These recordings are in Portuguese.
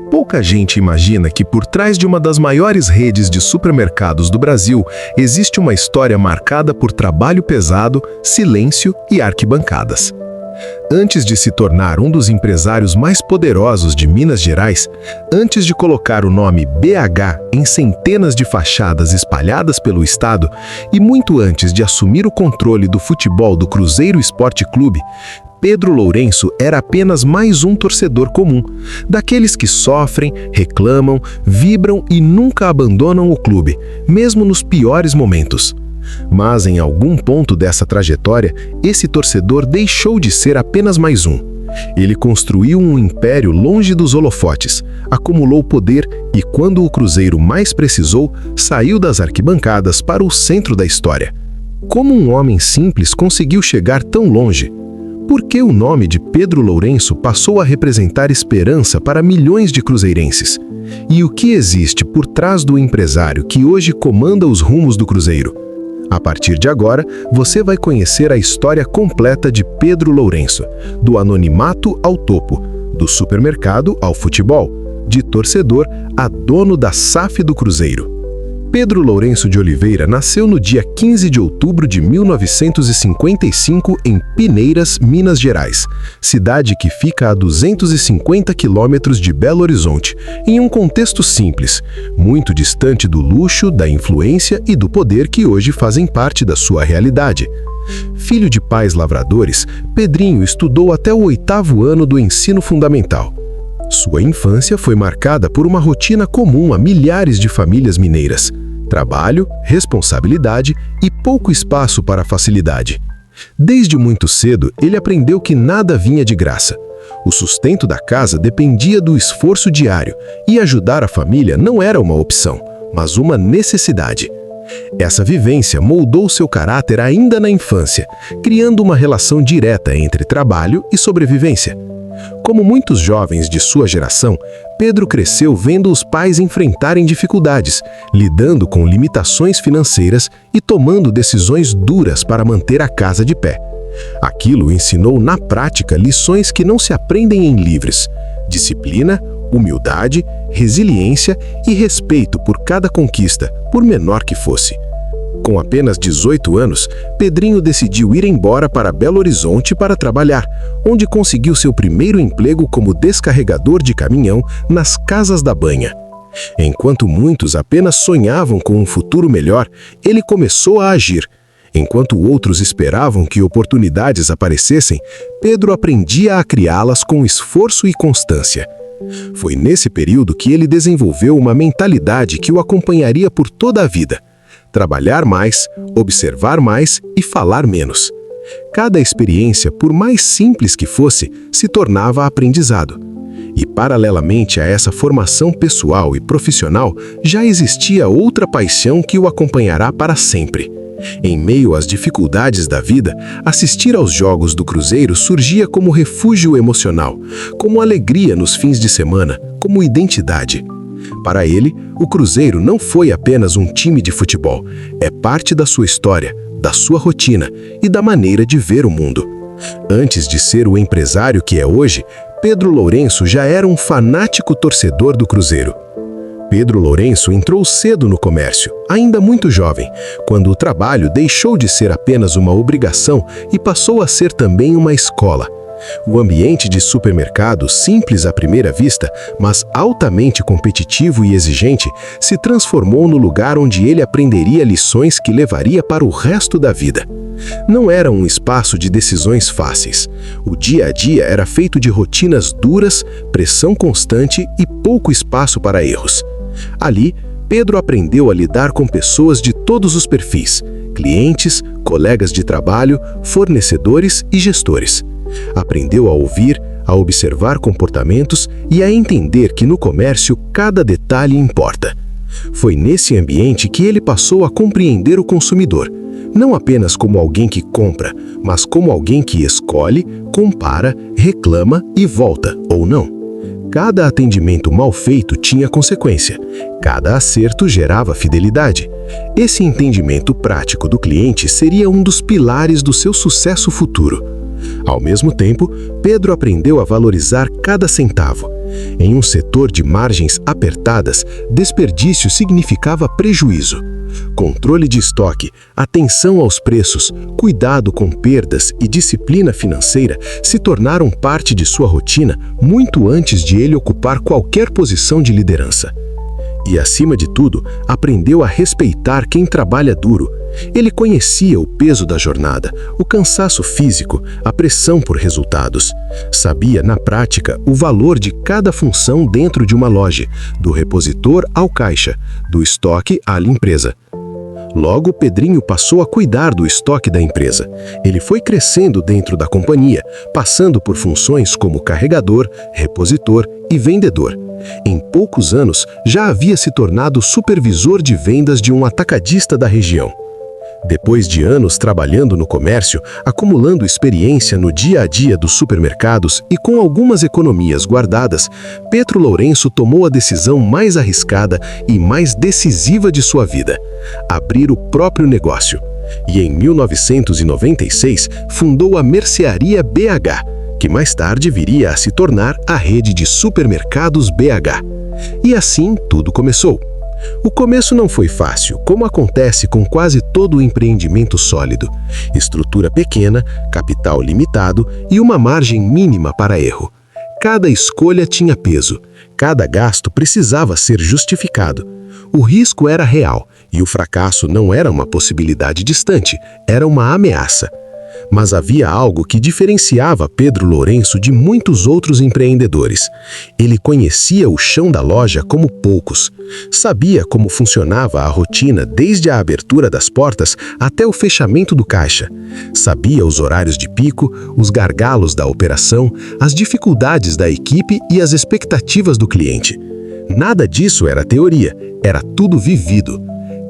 Pouca gente imagina que por trás de uma das maiores redes de supermercados do Brasil existe uma história marcada por trabalho pesado, silêncio e arquibancadas. Antes de se tornar um dos empresários mais poderosos de Minas Gerais, antes de colocar o nome BH em centenas de fachadas espalhadas pelo estado e muito antes de assumir o controle do futebol do Cruzeiro Esporte Clube, Pedro Lourenço era apenas mais um torcedor comum, daqueles que sofrem, reclamam, vibram e nunca abandonam o clube, mesmo nos piores momentos. Mas em algum ponto dessa trajetória, esse torcedor deixou de ser apenas mais um. Ele construiu um império longe dos holofotes, acumulou poder e, quando o Cruzeiro mais precisou, saiu das arquibancadas para o centro da história. Como um homem simples conseguiu chegar tão longe? Por que o nome de Pedro Lourenço passou a representar esperança para milhões de cruzeirenses? E o que existe por trás do empresário que hoje comanda os rumos do Cruzeiro? A partir de agora, você vai conhecer a história completa de Pedro Lourenço, do anonimato ao topo, do supermercado ao futebol, de torcedor a dono da SAF do Cruzeiro. Pedro Lourenço de Oliveira nasceu no dia 15 de outubro de 1955 em Pineiras, Minas Gerais, cidade que fica a 250 quilômetros de Belo Horizonte, em um contexto simples, muito distante do luxo, da influência e do poder que hoje fazem parte da sua realidade. Filho de pais lavradores, Pedrinho estudou até o 8º ano do ensino fundamental. Sua infância foi marcada por uma rotina comum a milhares de famílias mineiras: trabalho, responsabilidade e pouco espaço para facilidade. Desde muito cedo, ele aprendeu que nada vinha de graça. O sustento da casa dependia do esforço diário e ajudar a família não era uma opção, mas uma necessidade. Essa vivência moldou seu caráter ainda na infância, criando uma relação direta entre trabalho e sobrevivência. Como muitos jovens de sua geração, Pedro cresceu vendo os pais enfrentarem dificuldades, lidando com limitações financeiras e tomando decisões duras para manter a casa de pé. Aquilo ensinou na prática lições que não se aprendem em livros: disciplina, humildade, resiliência e respeito por cada conquista, por menor que fosse. Com apenas 18 anos, Pedrinho decidiu ir embora para Belo Horizonte para trabalhar, onde conseguiu seu primeiro emprego como descarregador de caminhão nas Casas da Banha. Enquanto muitos apenas sonhavam com um futuro melhor, ele começou a agir. Enquanto outros esperavam que oportunidades aparecessem, Pedro aprendia a criá-las com esforço e constância. Foi nesse período que ele desenvolveu uma mentalidade que o acompanharia por toda a vida: trabalhar mais, observar mais e falar menos. Cada experiência, por mais simples que fosse, se tornava aprendizado. E, paralelamente a essa formação pessoal e profissional, já existia outra paixão que o acompanhará para sempre. Em meio às dificuldades da vida, assistir aos jogos do Cruzeiro surgia como refúgio emocional, como alegria nos fins de semana, como identidade. Para ele, o Cruzeiro não foi apenas um time de futebol, é parte da sua história, da sua rotina e da maneira de ver o mundo. Antes de ser o empresário que é hoje, Pedro Lourenço já era um fanático torcedor do Cruzeiro. Pedro Lourenço entrou cedo no comércio, ainda muito jovem, quando o trabalho deixou de ser apenas uma obrigação e passou a ser também uma escola. O ambiente de supermercado, simples à primeira vista, mas altamente competitivo e exigente, se transformou no lugar onde ele aprenderia lições que levaria para o resto da vida. Não era um espaço de decisões fáceis. O dia a dia era feito de rotinas duras, pressão constante e pouco espaço para erros. Ali, Pedro aprendeu a lidar com pessoas de todos os perfis: clientes, colegas de trabalho, fornecedores e gestores. Aprendeu a ouvir, a observar comportamentos e a entender que no comércio cada detalhe importa. Foi nesse ambiente que ele passou a compreender o consumidor, não apenas como alguém que compra, mas como alguém que escolhe, compara, reclama e volta, ou não. Cada atendimento mal feito tinha consequência. Cada acerto gerava fidelidade. Esse entendimento prático do cliente seria um dos pilares do seu sucesso futuro. Ao mesmo tempo, Pedro aprendeu a valorizar cada centavo. Em um setor de margens apertadas, desperdício significava prejuízo. Controle de estoque, atenção aos preços, cuidado com perdas e disciplina financeira se tornaram parte de sua rotina muito antes de ele ocupar qualquer posição de liderança. E, acima de tudo, aprendeu a respeitar quem trabalha duro. Ele conhecia o peso da jornada, o cansaço físico, a pressão por resultados. Sabia, na prática, o valor de cada função dentro de uma loja, do repositor ao caixa, do estoque à limpeza. Logo, Pedrinho passou a cuidar do estoque da empresa. Ele foi crescendo dentro da companhia, passando por funções como carregador, repositor e vendedor. Em poucos anos, já havia se tornado supervisor de vendas de um atacadista da região. Depois de anos trabalhando no comércio, acumulando experiência no dia a dia dos supermercados e com algumas economias guardadas, Pedro Lourenço tomou a decisão mais arriscada e mais decisiva de sua vida: abrir o próprio negócio. E em 1996, fundou a Mercearia BH, que mais tarde viria a se tornar a rede de supermercados BH. E assim tudo começou. O começo não foi fácil, como acontece com quase todo o empreendimento sólido. Estrutura pequena, capital limitado e uma margem mínima para erro. Cada escolha tinha peso, cada gasto precisava ser justificado. O risco era real e o fracasso não era uma possibilidade distante, era uma ameaça. Mas havia algo que diferenciava Pedro Lourenço de muitos outros empreendedores. Ele conhecia o chão da loja como poucos. Sabia como funcionava a rotina desde a abertura das portas até o fechamento do caixa. Sabia os horários de pico, os gargalos da operação, as dificuldades da equipe e as expectativas do cliente. Nada disso era teoria, era tudo vivido.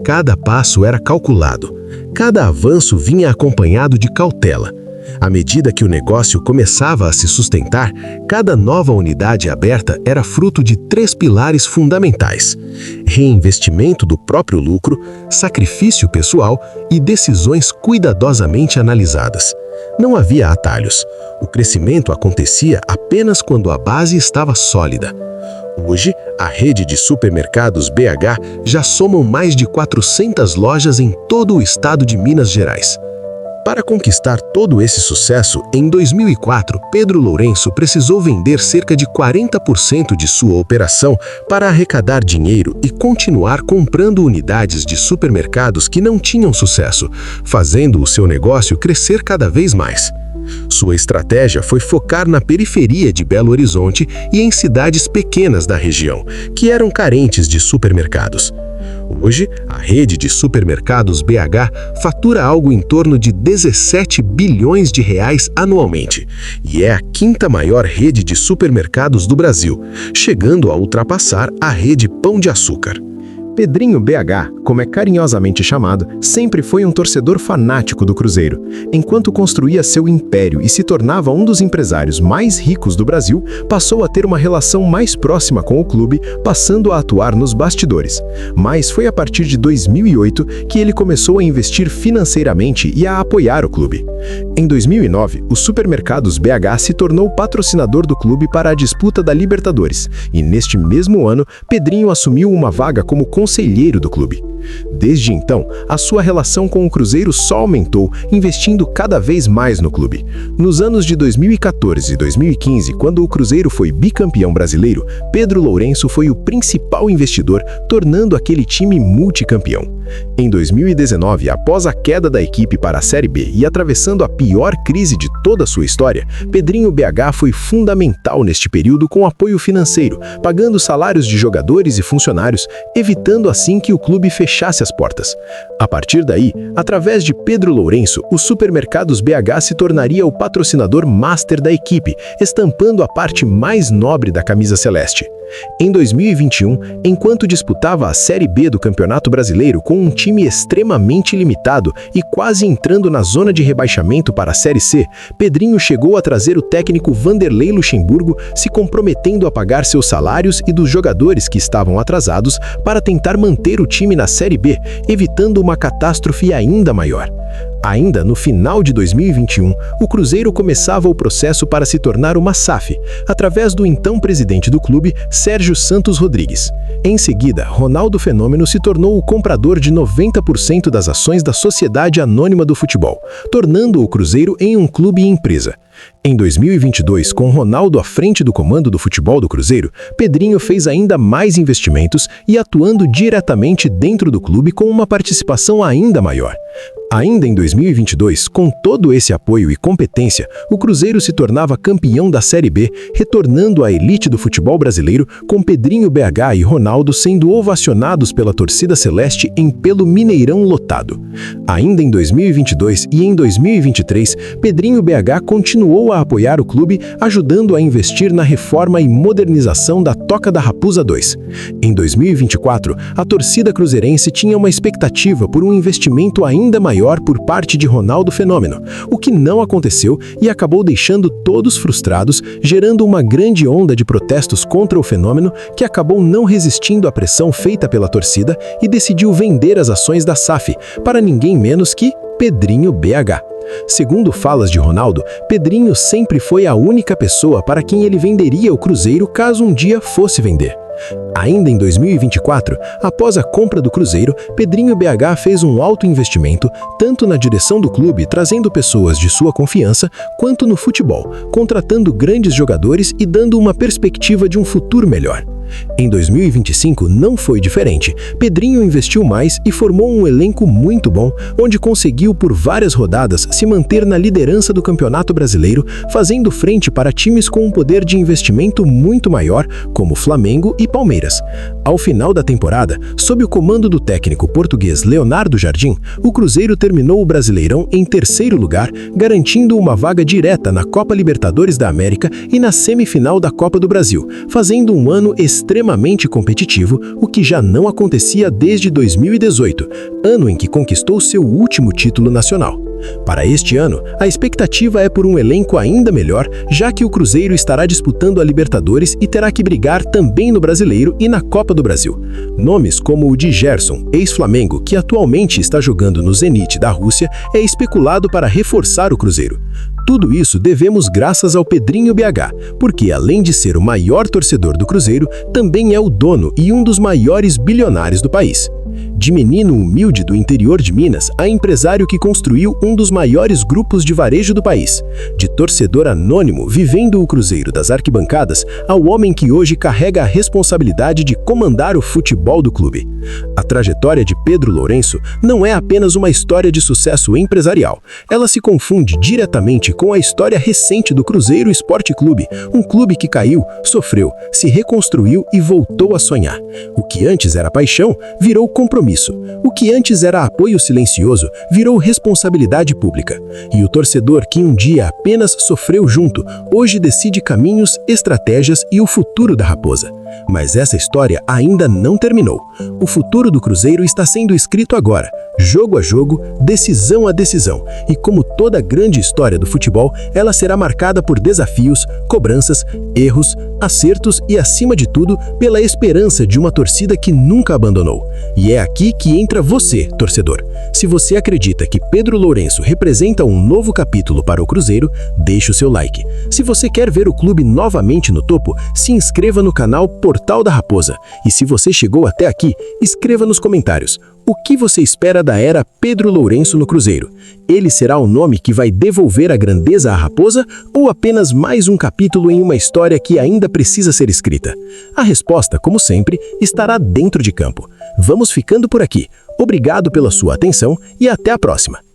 Cada passo era calculado. Cada avanço vinha acompanhado de cautela. À medida que o negócio começava a se sustentar, cada nova unidade aberta era fruto de 3 pilares fundamentais: reinvestimento do próprio lucro, sacrifício pessoal e decisões cuidadosamente analisadas. Não havia atalhos. O crescimento acontecia apenas quando a base estava sólida. Hoje, a rede de supermercados BH já somam mais de 400 lojas em todo o estado de Minas Gerais. Para conquistar todo esse sucesso, em 2004, Pedro Lourenço precisou vender cerca de 40% de sua operação para arrecadar dinheiro e continuar comprando unidades de supermercados que não tinham sucesso, fazendo o seu negócio crescer cada vez mais. Sua estratégia foi focar na periferia de Belo Horizonte e em cidades pequenas da região, que eram carentes de supermercados. Hoje, a rede de supermercados BH fatura algo em torno de 17 bilhões de reais anualmente e é a 5ª maior rede de supermercados do Brasil, chegando a ultrapassar a rede Pão de Açúcar. Pedrinho BH, como é carinhosamente chamado, sempre foi um torcedor fanático do Cruzeiro. Enquanto construía seu império e se tornava um dos empresários mais ricos do Brasil, passou a ter uma relação mais próxima com o clube, passando a atuar nos bastidores. Mas foi a partir de 2008 que ele começou a investir financeiramente e a apoiar o clube. Em 2009, o Supermercados BH se tornou patrocinador do clube para a disputa da Libertadores, e neste mesmo ano, Pedrinho assumiu uma vaga como conselheiro do clube. Desde então, a sua relação com o Cruzeiro só aumentou, investindo cada vez mais no clube. Nos anos de 2014 e 2015, quando o Cruzeiro foi bicampeão brasileiro, Pedro Lourenço foi o principal investidor, tornando aquele time multicampeão. Em 2019, após a queda da equipe para a Série B e atravessando a pior crise de toda a sua história, Pedrinho BH foi fundamental neste período com apoio financeiro, pagando salários de jogadores e funcionários, evitando assim que o clube fechasse as portas. A partir daí, através de Pedro Lourenço, o Supermercados BH se tornaria o patrocinador master da equipe, estampando a parte mais nobre da camisa celeste. Em 2021, enquanto disputava a Série B do Campeonato Brasileiro com um time extremamente limitado e quase entrando na zona de rebaixamento para a Série C, Pedrinho chegou a trazer o técnico Vanderlei Luxemburgo, se comprometendo a pagar seus salários e dos jogadores que estavam atrasados para tentar manter o time na Série B, evitando uma catástrofe ainda maior. Ainda no final de 2021, o Cruzeiro começava o processo para se tornar uma SAF, através do então presidente do clube, Sérgio Santos Rodrigues. Em seguida, Ronaldo Fenômeno se tornou o comprador de 90% das ações da Sociedade Anônima do Futebol, tornando o Cruzeiro em um clube empresa. Em 2022, com Ronaldo à frente do comando do futebol do Cruzeiro, Pedrinho fez ainda mais investimentos e atuando diretamente dentro do clube com uma participação ainda maior. Ainda em 2022, com todo esse apoio e competência, o Cruzeiro se tornava campeão da Série B, retornando à elite do futebol brasileiro, com Pedrinho BH e Ronaldo sendo ovacionados pela torcida celeste em pelo Mineirão lotado. Ainda em 2022 e em 2023, Pedrinho BH continuou a apoiar o clube, ajudando a investir na reforma e modernização da Toca da Raposa 2. Em 2024, a torcida cruzeirense tinha uma expectativa por um investimento ainda maior por parte de Ronaldo Fenômeno, o que não aconteceu e acabou deixando todos frustrados, gerando uma grande onda de protestos contra o Fenômeno, que acabou não resistindo à pressão feita pela torcida e decidiu vender as ações da SAF para ninguém menos que Pedrinho BH. Segundo falas de Ronaldo, Pedrinho sempre foi a única pessoa para quem ele venderia o Cruzeiro caso um dia fosse vender. Ainda em 2024, após a compra do Cruzeiro, Pedrinho BH fez um alto investimento, tanto na direção do clube, trazendo pessoas de sua confiança, quanto no futebol, contratando grandes jogadores e dando uma perspectiva de um futuro melhor. Em 2025 não foi diferente. Pedrinho investiu mais e formou um elenco muito bom, onde conseguiu por várias rodadas se manter na liderança do Campeonato Brasileiro, fazendo frente para times com um poder de investimento muito maior, como Flamengo e Palmeiras. Ao final da temporada, sob o comando do técnico português Leonardo Jardim, o Cruzeiro terminou o Brasileirão em terceiro lugar, garantindo uma vaga direta na Copa Libertadores da América e na semifinal da Copa do Brasil, fazendo um ano extremamente competitivo, o que já não acontecia desde 2018, ano em que conquistou seu último título nacional. Para este ano, a expectativa é por um elenco ainda melhor, já que o Cruzeiro estará disputando a Libertadores e terá que brigar também no Brasileiro e na Copa do Brasil. Nomes como o de Gerson, ex-Flamengo, que atualmente está jogando no Zenit da Rússia, é especulado para reforçar o Cruzeiro. Tudo isso devemos graças ao Pedrinho BH, porque além de ser o maior torcedor do Cruzeiro, também é o dono e um dos maiores bilionários do país. De menino humilde do interior de Minas a empresário que construiu um dos maiores grupos de varejo do país. De torcedor anônimo vivendo o Cruzeiro das arquibancadas ao homem que hoje carrega a responsabilidade de comandar o futebol do clube. A trajetória de Pedro Lourenço não é apenas uma história de sucesso empresarial. Ela se confunde diretamente com a história recente do Cruzeiro Esporte Clube, um clube que caiu, sofreu, se reconstruiu e voltou a sonhar. O que antes era paixão, virou compromisso. O que antes era apoio silencioso, virou responsabilidade pública. E o torcedor que um dia apenas sofreu junto, hoje decide caminhos, estratégias e o futuro da Raposa. Mas essa história ainda não terminou. O futuro do Cruzeiro está sendo escrito agora, jogo a jogo, decisão a decisão. E como toda grande história do futebol, ela será marcada por desafios, cobranças, erros, acertos e, acima de tudo, pela esperança de uma torcida que nunca abandonou. E é aqui que entra você, torcedor. Se você acredita que Pedro Lourenço representa um novo capítulo para o Cruzeiro, deixe o seu like. Se você quer ver o clube novamente no topo, se inscreva no canal Portal da Raposa. E se você chegou até aqui, escreva nos comentários. O que você espera da era Pedro Lourenço no Cruzeiro? Ele será o nome que vai devolver a grandeza à Raposa ou apenas mais um capítulo em uma história que ainda precisa ser escrita? A resposta, como sempre, estará dentro de campo. Vamos ficando por aqui. Obrigado pela sua atenção e até a próxima.